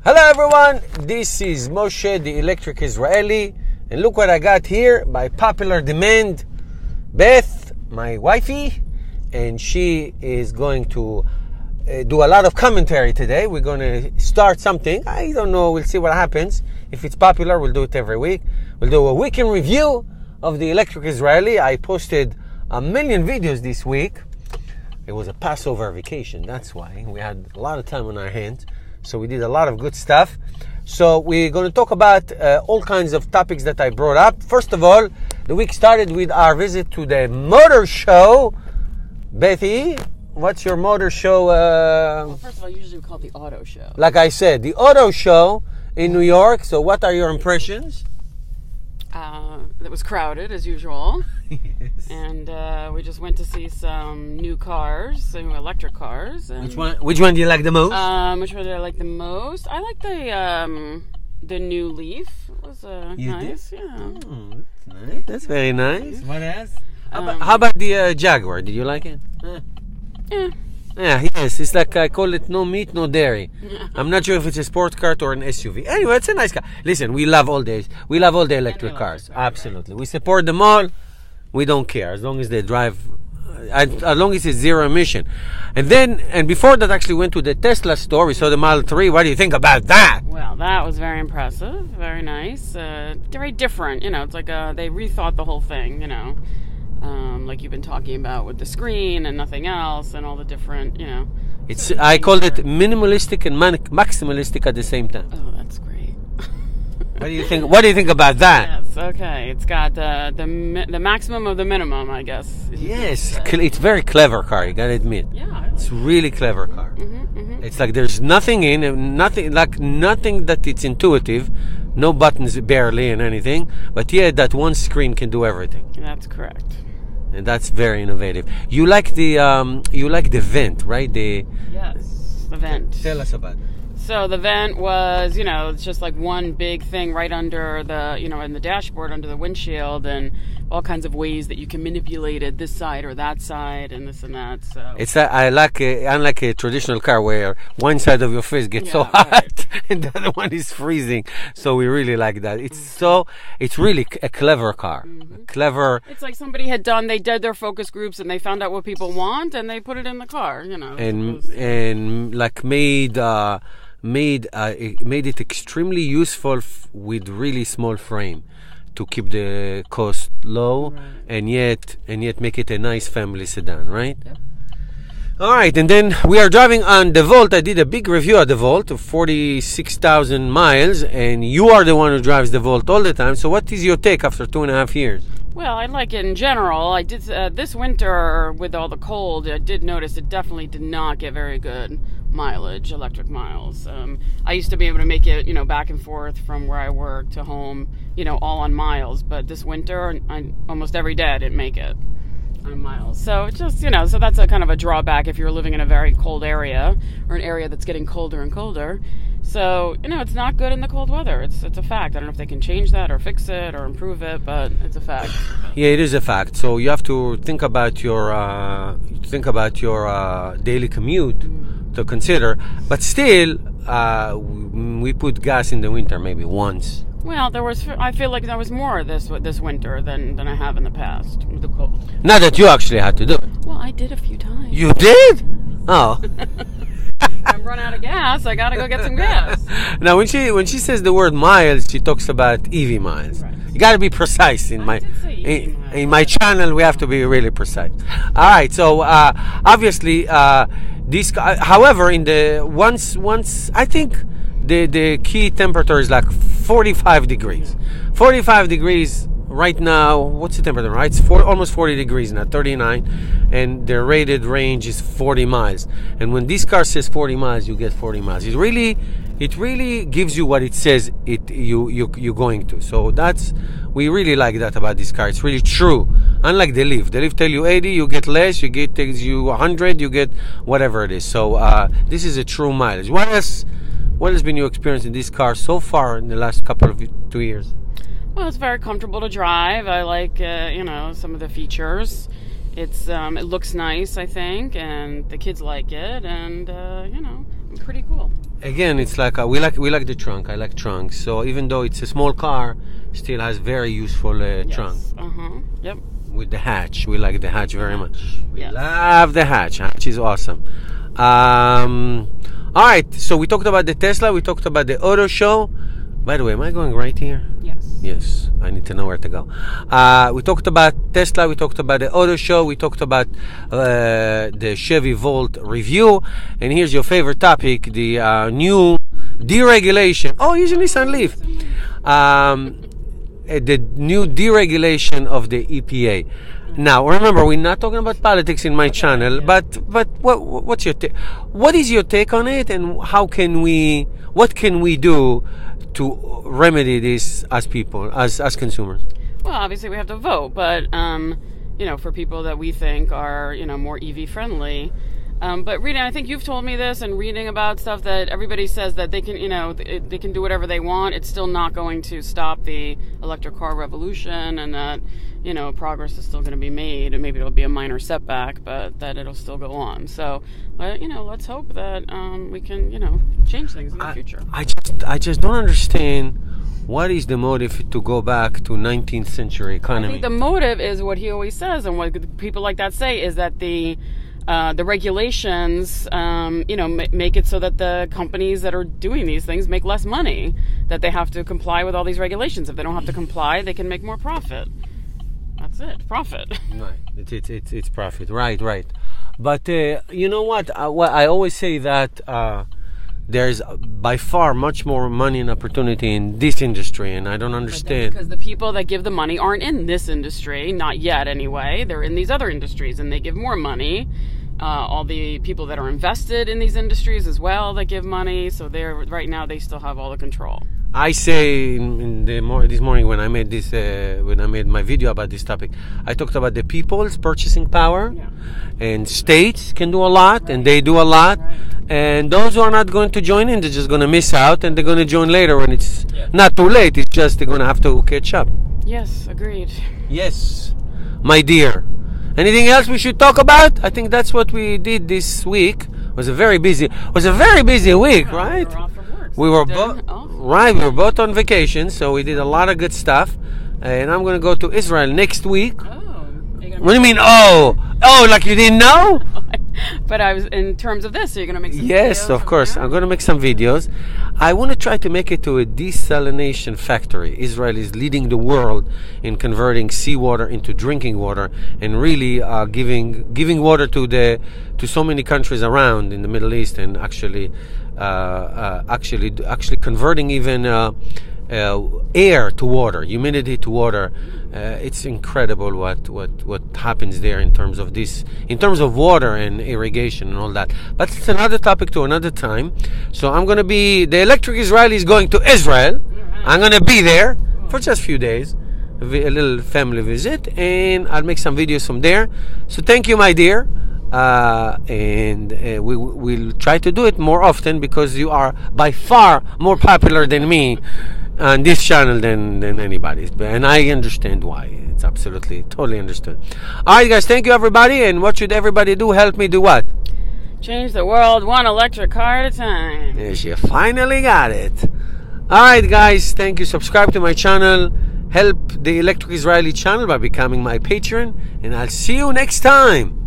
Hello everyone, this is Moshe the Electric Israeli, and look what I got here by popular demand. Beth, my wifey, and she is going to do a lot of commentary today. We're going to start something. I don't know, we'll see what happens. If it's popular, we'll do it every week. We'll do a week in review of the Electric Israeli. I posted 1 million videos this week. It was a Passover vacation, that's why. We had a lot of time on our hands. So we did a lot of good stuff. So we're going to talk about all kinds of topics that I brought up. First of all, the week started with our visit to the motor show. Bethy, what's your motor show? Well, first of all, usually we call it the auto show. Like I said, the auto show in New York. So what are your impressions? It was crowded, as usual. Yes. And we just went to see some new cars, some electric cars. And, Which one do you like the most? Which one did I like the most? I like the new Leaf. It was nice. Did? Yeah. Oh, that's nice. That's very nice. What else? How about the Jaguar? Did you like it? Yeah. Yeah, yes. It's like I call it no meat, no dairy. I'm not sure if it's a sports car or an SUV. Anyway, it's a nice car. Listen, we love all the electric cars. Absolutely. We support them all. We don't care as long as they drive, as long as it's zero emission. And before that, actually went to the Tesla store. We saw the Model 3. What do you think about that? Well, that was very impressive. Very nice. Very different. You know, it's like they rethought the whole thing. You know. Like you've been talking about with the screen and nothing else and all the different, you know. I called it minimalistic and maximalistic at the same time. Oh, that's great. What do you think? What do you think about that? Yes, okay. It's got the maximum of the minimum, I guess. Yes, it's very clever car. You gotta admit. Yeah, it's really clever car. Mm-hmm. It's like there's nothing nothing that it's intuitive. No buttons barely and anything, but yeah, that one screen can do everything. That's correct. And that's very innovative. You like the vent, right? Yes, the vent. Tell us about it. So the vent was, you know, it's just like one big thing right under the, you know, in the dashboard under the windshield, and all kinds of ways that you can manipulate it, this side or that side, and this and that. So it's unlike a traditional car where one side of your face gets so hot, right, and the other one is freezing. So we really like that. It's really a clever car. Mm-hmm. Clever. It's like somebody they did their focus groups and they found out what people want and they put it in the car, you know. And like made it extremely useful with really small frame to keep the cost low, right, and yet make it a nice family sedan, right? Yep. All right, and then we are driving on the Volt. I did a big review of the Volt of 46,000 miles, and you are the one who drives the Volt all the time. So what is your take after 2.5 years? Well, I like it in general. I did this winter with all the cold. I did notice it definitely did not get very good mileage, electric miles. I used to be able to make it, you know, back and forth from where I work to home, you know, all on miles. But this winter, almost every day I didn't make it on miles. So it's just, you know, so that's a kind of a drawback if you're living in a very cold area or an area that's getting colder and colder. So, you know, it's not good in the cold weather. It's a fact. I don't know if they can change that or fix it or improve it, but it's a fact. Yeah, it is a fact. So you have to think about your daily commute to consider. But still, we put gas in the winter maybe once. Well, I feel like there was more this winter than I have in the past with the cold. Not that you actually had to do it. Well, I did a few times. You did? Oh. I'm run out of gas. I gotta go get some gas. Now, when she says the word miles, she talks about EV miles. Right. You gotta be precise in my channel. We have to be really precise. All right. So obviously, however, in the once I think the key temperature is like 45 degrees. 45 degrees. Right now, what's the temperature? Right, it's almost 40 degrees now, 39, and the rated range is 40 miles. And when this car says 40 miles, you get 40 miles. It really gives you what it says you're going to. So we really like that about this car. It's really true. Unlike the Leaf. The Leaf tell you 80, you get less. Takes you 100, you get whatever it is. So this is a true mileage. What has been your experience in this car so far in the last couple of 2 years? Well, it's very comfortable to drive. I like, you know, some of the features. It looks nice, I think, and the kids like it, and, you know, pretty cool. again, it's like we like the trunk. I like trunks. So even though it's a small car, still has very useful trunk. Yep. With the hatch, we like the hatch very much. We Yes. love the hatch. Hatch is awesome. All right. So we talked about the Tesla. We talked about the auto show. By the way, am I going right here? Yes. Yes, I need to know where to go. We talked about Tesla, we talked about the auto show, we talked about the Chevy Volt review, and here's your favorite topic, the new deregulation. Oh, here's a Nissan Leaf. The new deregulation of the EPA. Now, remember, we're not talking about politics in my channel, but what's your what is your take on it, and what can we do to remedy this as people, as consumers? Well, obviously we have to vote, but for people that we think are more EV friendly. But reading, I think you've told me this, and reading about stuff that everybody says that they can, they can do whatever they want. It's still not going to stop the electric car revolution, and that progress is still going to be made, and maybe it'll be a minor setback, but that it'll still go on. So, let's hope that we can, change things in the future. I just don't understand. What is the motive to go back to 19th century economy? I think the motive is what he always says, and what people like that say is that the regulations, make it so that the companies that are doing these things make less money, that they have to comply with all these regulations. If they don't have to comply, they can make more profit. That's it, profit. Right, it's profit. Right. But you know what? I always say that there's by far much more money and opportunity in this industry, and I don't understand. Because the people that give the money aren't in this industry, not yet anyway. They're in these other industries, and they give more money. All the people that are invested in these industries as well, that give money. So right now they still have all the control. I say this morning when I made my video about this topic, I talked about the people's purchasing power, and states can do a lot, and they do a lot, and those who are not going to join in, they're just going to miss out, and they're going to join later when it's not too late. It's just they're going to have to catch up. Yes, agreed. Yes, my dear. Anything else we should talk about? I think that's what we did this week. It was a very busy week, right? We were both on vacation, so we did a lot of good stuff. And I'm going to go to Israel next week. What do you mean, like you didn't know? But I was, in terms of this, so you're going to make some videos? Yes, of course. I'm going to make some videos. I want to try to make it to a desalination factory. Israel is leading the world in converting seawater into drinking water, and really giving water to so many countries around in the Middle East, and actually converting even air to water, humidity to water. It's incredible what happens there in terms of water and irrigation and all that. But it's another topic to another time. So the Electric Israeli is going to Israel. I'm going to be there for just a few days, a little family visit, and I'll make some videos from there. So thank you, my dear. And we'll try to do it more often, because you are by far more popular than me on this channel than anybody's, and I understand why. It's absolutely totally understood. Alright guys, thank you everybody. And what should everybody do? Help me do what? Change the world one electric car at a time. Yes, you finally got it. Alright guys, thank you. Subscribe to my channel, help the Electric Israeli channel by becoming my patron, and I'll see you next time.